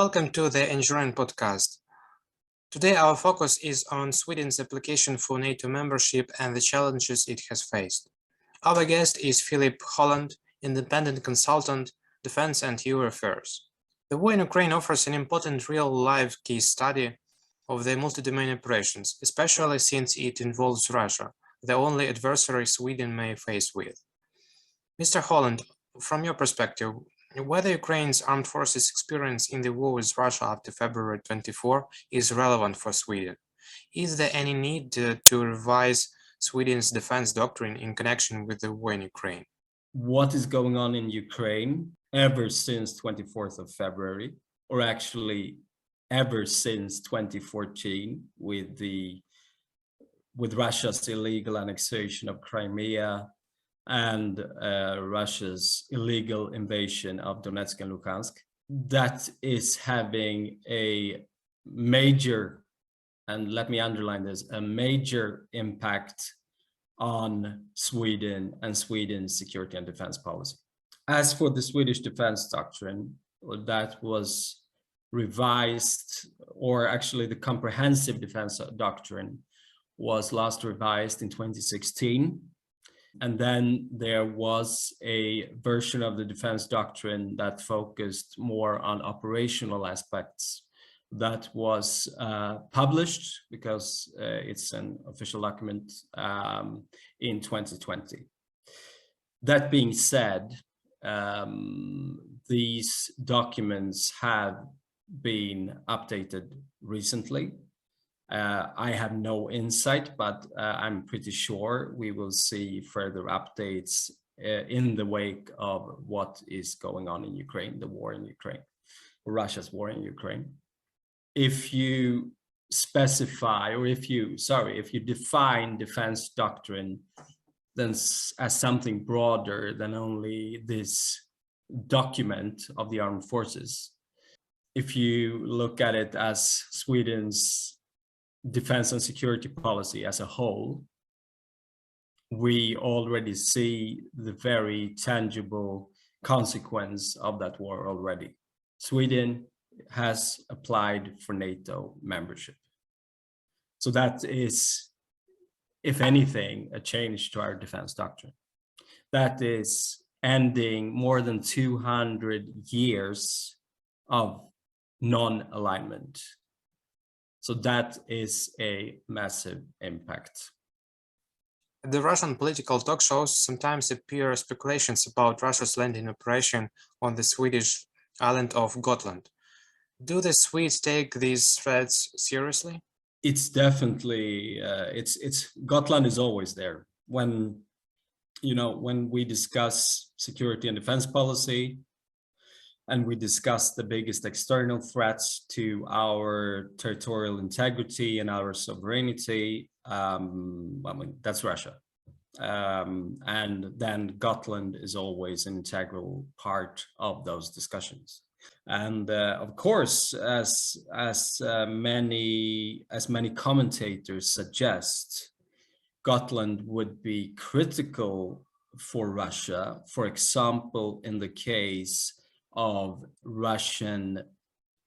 Welcome to the Enduring podcast. Today our focus is on Sweden's application for NATO membership and the challenges it has faced. Our guest is Filip Haugland, independent consultant, defense and EU affairs. The war in Ukraine offers an important real-life case study of the multi-domain operations, especially since it involves Russia, the only adversary Sweden may face with. Mr. Haugland, from your perspective, whether Ukraine's armed forces' experience in the war with Russia after February 24 is relevant for Sweden. Is there any need to revise Sweden's defense doctrine in connection with the war in Ukraine? What is going on in Ukraine ever since 24th of February, or actually ever since 2014 with Russia's illegal annexation of Crimea and Russia's illegal invasion of Donetsk and Luhansk, that is having a major, and let me underline this, a major impact on Sweden and Sweden's security and defense policy. As for the Swedish defense doctrine, that was revised, or actually the comprehensive defense doctrine was last revised in 2016. And then there was a version of the defense doctrine that focused more on operational aspects that was published, because it's an official document, in 2020. That being said, these documents have been updated recently. I have no insight, but I'm pretty sure we will see further updates in the wake of what is going on in Ukraine, the war in Ukraine, Russia's war in Ukraine. If you specify, or if you define defense doctrine then as something broader than only this document of the armed forces, if you look at it as Sweden's defense and security policy as a whole, we already see the very tangible consequence of that war already. Sweden has applied for NATO membership. So that is, if anything, a change to our defense doctrine. That is ending more than 200 years of non-alignment. So that is a massive impact. The Russian political talk shows sometimes appear speculations about Russia's landing operation on the Swedish island of Gotland. Do the Swedes take these threats seriously? It's definitely, Gotland is always there. When we discuss security and defense policy, and we discuss the biggest external threats to our territorial integrity and our sovereignty, that's Russia. And then Gotland is always an integral part of those discussions. And of course, as many commentators suggest, Gotland would be critical for Russia, for example, in the case of Russian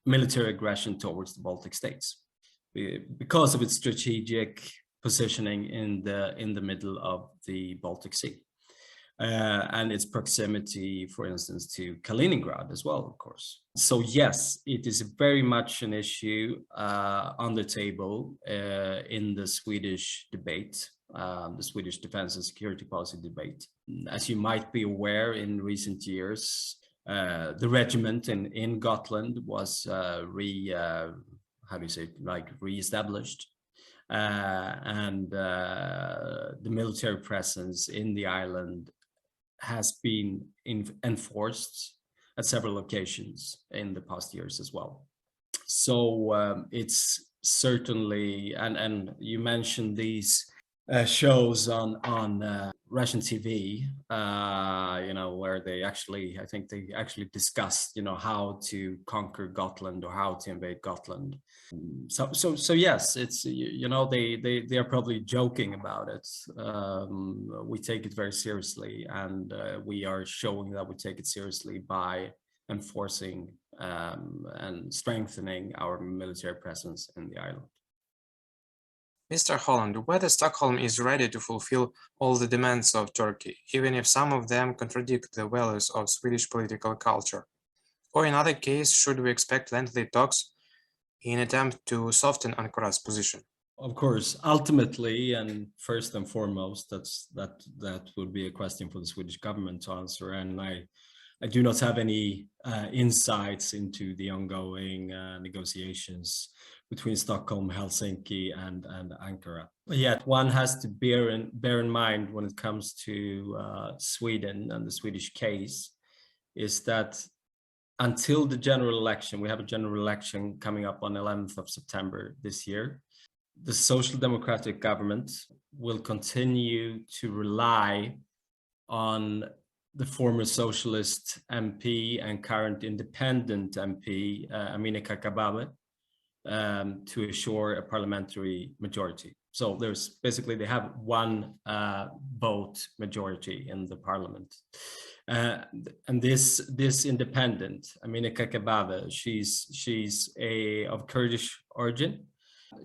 military aggression towards the Baltic states, because of its strategic positioning in the middle of the Baltic Sea, and its proximity, for instance, to Kaliningrad as well, of course. So yes, it is very much an issue on the table in the Swedish debate, the Swedish defense and security policy debate. As you might be aware, in recent years, the regiment in Gotland was reestablished, and the military presence in the island has been enforced at several occasions in the past years as well. So it's certainly, and you mentioned these shows on Russian TV, where they actually, I think they actually discussed, how to conquer Gotland or how to invade Gotland. So yes, it's, they are probably joking about it. We take it very seriously, and we are showing that we take it seriously by enforcing and strengthening our military presence in the island. Mr. Haugland, whether Stockholm is ready to fulfill all the demands of Turkey, even if some of them contradict the values of Swedish political culture? Or in other case, should we expect lengthy talks in an attempt to soften Ankara's position? Of course, ultimately, and first and foremost, that would be a question for the Swedish government to answer. And I do not have any insights into the ongoing negotiations between Stockholm, Helsinki, and Ankara. Yet one has to bear in mind when it comes to Sweden and the Swedish case is that until the general election, we have a general election coming up on 11th of September this year, the Social Democratic government will continue to rely on the former socialist MP and current independent MP, Amineh Kakabaveh, to assure a parliamentary majority. So there's basically, they have one vote majority in the parliament. And this independent, Amineh Kakabaveh, she's of Kurdish origin.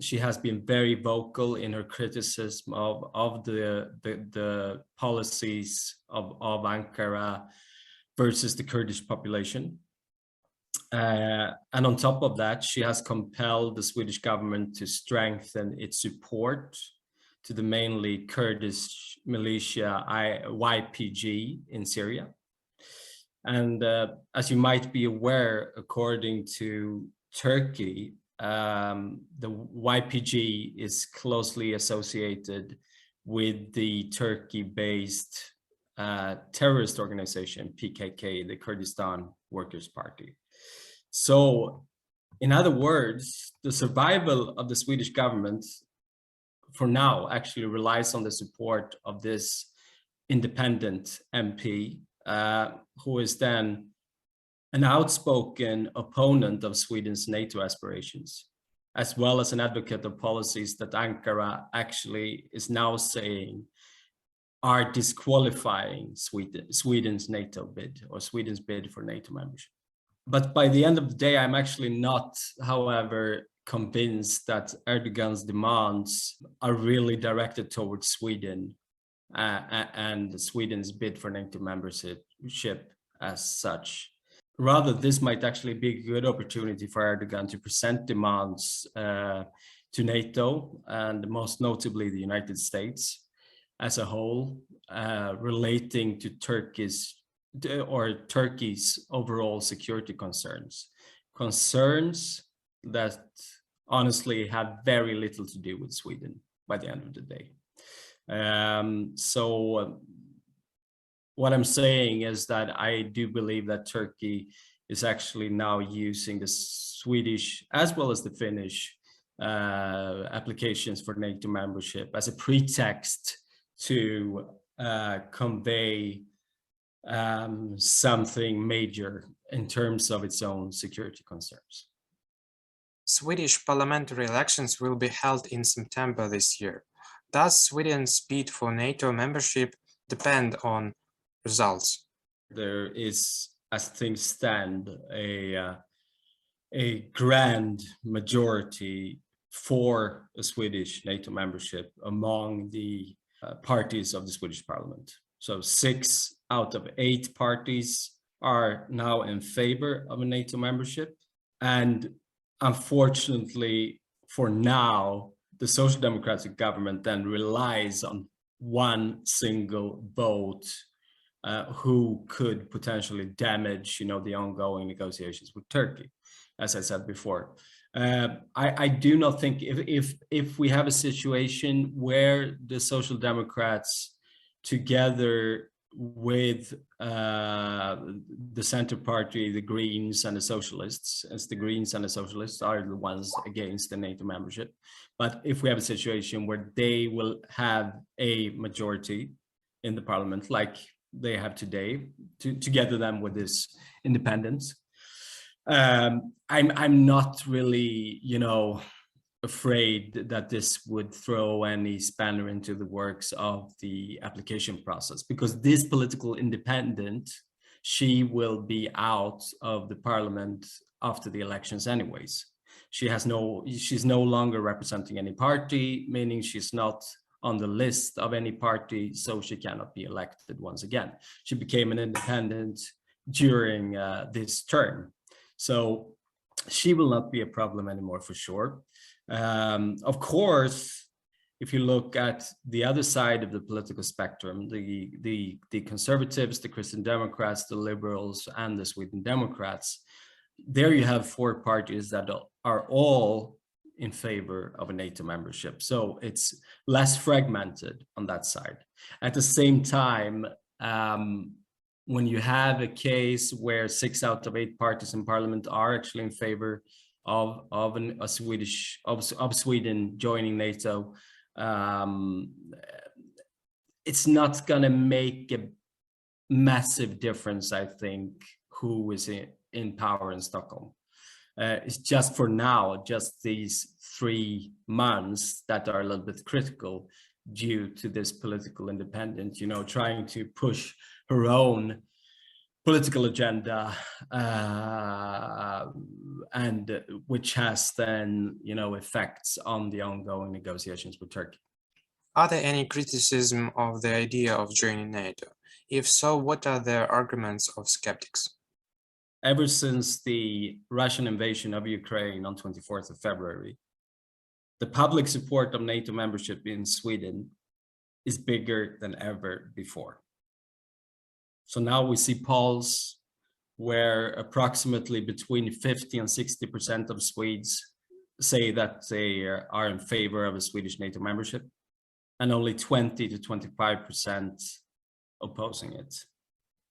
She has been very vocal in her criticism of the policies of Ankara versus the Kurdish population. And on top of that, she has compelled the Swedish government to strengthen its support to the mainly Kurdish militia YPG in Syria. And as you might be aware, according to Turkey, the YPG is closely associated with the Turkey-based terrorist organization PKK, the Kurdistan Workers' Party. So, in other words, the survival of the Swedish government for now actually relies on the support of this independent MP, who is then an outspoken opponent of Sweden's NATO aspirations, as well as an advocate of policies that Ankara actually is now saying are disqualifying Sweden's NATO bid, or Sweden's bid for NATO membership. But by the end of the day, I'm actually not, however, convinced that Erdogan's demands are really directed towards Sweden and Sweden's bid for NATO membership as such. Rather, this might actually be a good opportunity for Erdogan to present demands to NATO, and most notably the United States as a whole, relating to Turkey's overall security concerns that honestly have very little to do with Sweden by the end of the day. What I'm saying is that I do believe that Turkey is actually now using the Swedish as well as the Finnish applications for NATO membership as a pretext to convey something major in terms of its own security concerns. Swedish parliamentary elections will be held in September this year. Does Sweden's bid for NATO membership depend on results? There is, as things stand, a grand majority for a Swedish NATO membership among the parties of the Swedish parliament. So 6 out of 8 parties are now in favor of a NATO membership. And unfortunately, for now, the Social Democratic government then relies on one single vote who could potentially damage, the ongoing negotiations with Turkey, as I said before. I do not think if we have a situation where the Social Democrats, together with the center party, the Greens and the Socialists, as the Greens and the Socialists are the ones against the NATO membership. But if we have a situation where they will have a majority in the parliament, like they have today, together them with this independence, I'm not really, afraid that this would throw any spanner into the works of the application process, because this political independent, she will be out of the parliament after the elections anyways. She's no longer representing any party, meaning she's not on the list of any party, so she cannot be elected once again. She became an independent during this term. So she will not be a problem anymore for sure. Of course, if you look at the other side of the political spectrum, the conservatives, the Christian Democrats, the liberals, and the Sweden Democrats, there you have four parties that are all in favor of a NATO membership. So it's less fragmented on that side. At the same time, when you have a case where 6 out of 8 parties in parliament are actually in favor of Sweden joining NATO, it's not going to make a massive difference, I think, who is in power in Stockholm. It's just for now, just these 3 months that are a little bit critical due to this political independence, trying to push her own political agenda, and which has then, effects on the ongoing negotiations with Turkey. Are there any criticism of the idea of joining NATO? If so, what are the arguments of skeptics? Ever since the Russian invasion of Ukraine on 24th of February, the public support of NATO membership in Sweden is bigger than ever before. So now we see polls where approximately between 50 and 60% of Swedes say that they are in favor of a Swedish NATO membership, and only 20 to 25% opposing it.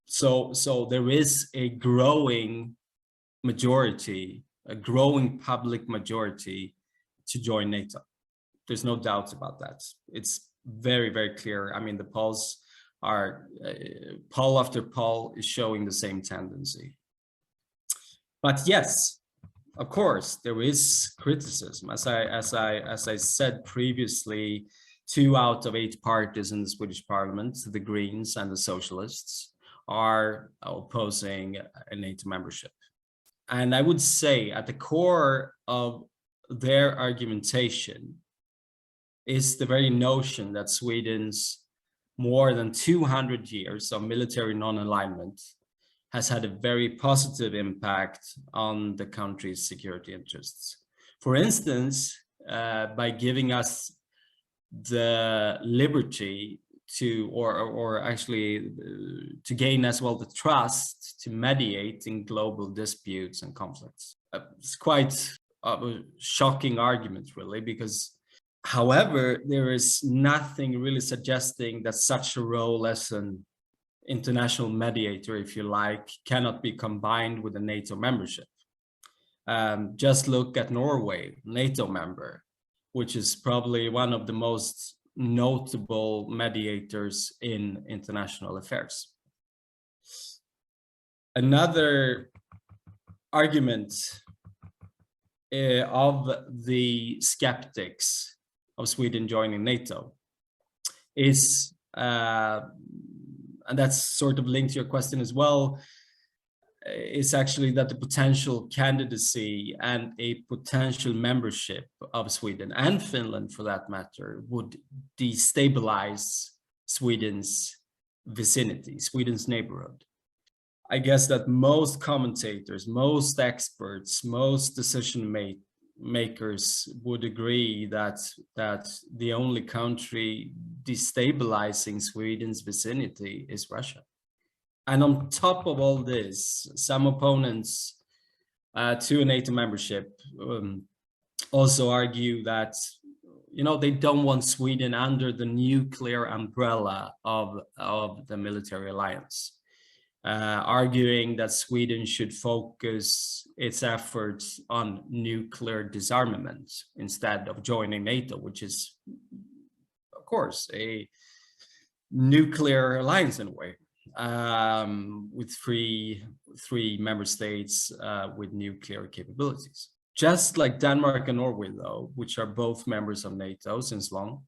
So there is a growing majority, a growing public majority to join NATO. There's no doubt about that. It's very, very clear. I mean, the polls are, poll after poll is showing the same tendency. But yes, of course, there is criticism. As I said previously, 2 out of 8 parties in the Swedish parliament, the Greens and the Socialists, are opposing a NATO membership. And I would say at the core of their argumentation is the very notion that Sweden's more than 200 years of military non-alignment has had a very positive impact on the country's security interests. For instance, by giving us the liberty to, or actually to gain as well the trust to mediate in global disputes and conflicts. It's quite a shocking argument, really, because however, there is nothing really suggesting that such a role as an international mediator, if you like, cannot be combined with a NATO membership. Just look at Norway, NATO member, which is probably one of the most notable mediators in international affairs. Another argument of the skeptics of Sweden joining NATO is, and that's sort of linked to your question as well, is actually that the potential candidacy and a potential membership of Sweden and Finland, for that matter, would destabilize Sweden's vicinity, Sweden's neighborhood. I guess that most commentators, most experts, most decision makers would agree that the only country destabilizing Sweden's vicinity is Russia. And on top of all this, some opponents to a NATO membership also argue that, they don't want Sweden under the nuclear umbrella of the military alliance, arguing that Sweden should focus its efforts on nuclear disarmament instead of joining NATO, which is, of course, a nuclear alliance in a way. With three member states with nuclear capabilities. Just like Denmark and Norway, though, which are both members of NATO since long,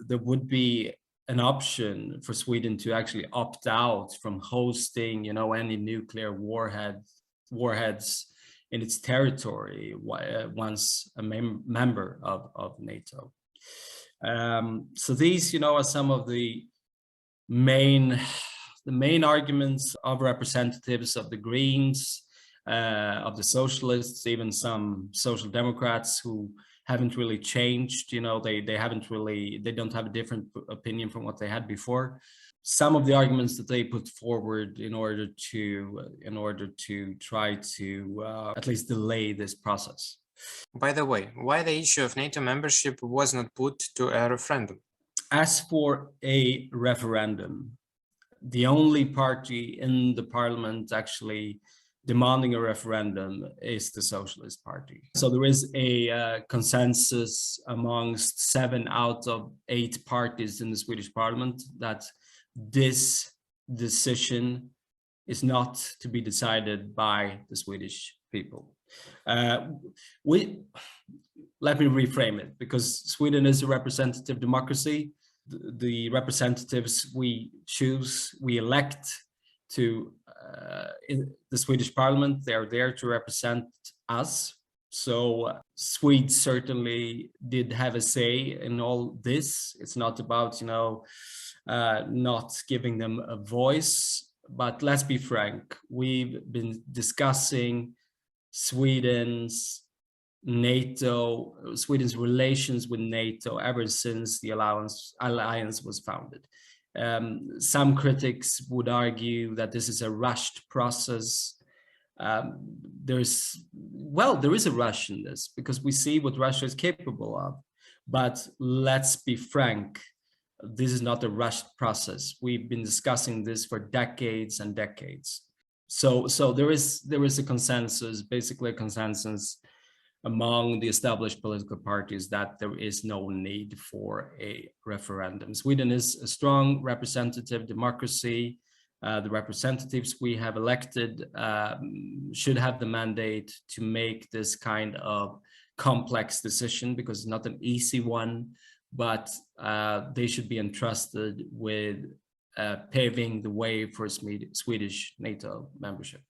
there would be an option for Sweden to actually opt out from hosting, any nuclear warheads in its territory once a member of NATO. So these, are some of the main arguments of representatives of the Greens, of the socialists, even some social democrats who haven't really changed. They don't have a different opinion from what they had before. Some of the arguments that they put forward in order to try to at least delay this process. By the way, why the issue of NATO membership was not put to a referendum? As for a referendum, the only party in the parliament actually demanding a referendum is the Socialist Party. So there is a consensus amongst 7 out of 8 parties in the Swedish parliament that this decision is not to be decided by the Swedish people. Let me reframe it, because Sweden is a representative democracy. The representatives we choose, we elect to in the Swedish parliament, they are there to represent us. So Swedes certainly did have a say in all this. It's not about, not giving them a voice, but let's be frank, we've been discussing Sweden's relations with NATO ever since the alliance was founded. Some critics would argue that this is a rushed process. There is a rush in this because we see what Russia is capable of. But let's be frank, this is not a rushed process. We've been discussing this for decades and decades. So there is a consensus, basically a consensus among the established political parties that there is no need for a referendum. Sweden is a strong representative democracy. The representatives we have elected should have the mandate to make this kind of complex decision, because it's not an easy one, but they should be entrusted with paving the way for Swedish NATO membership.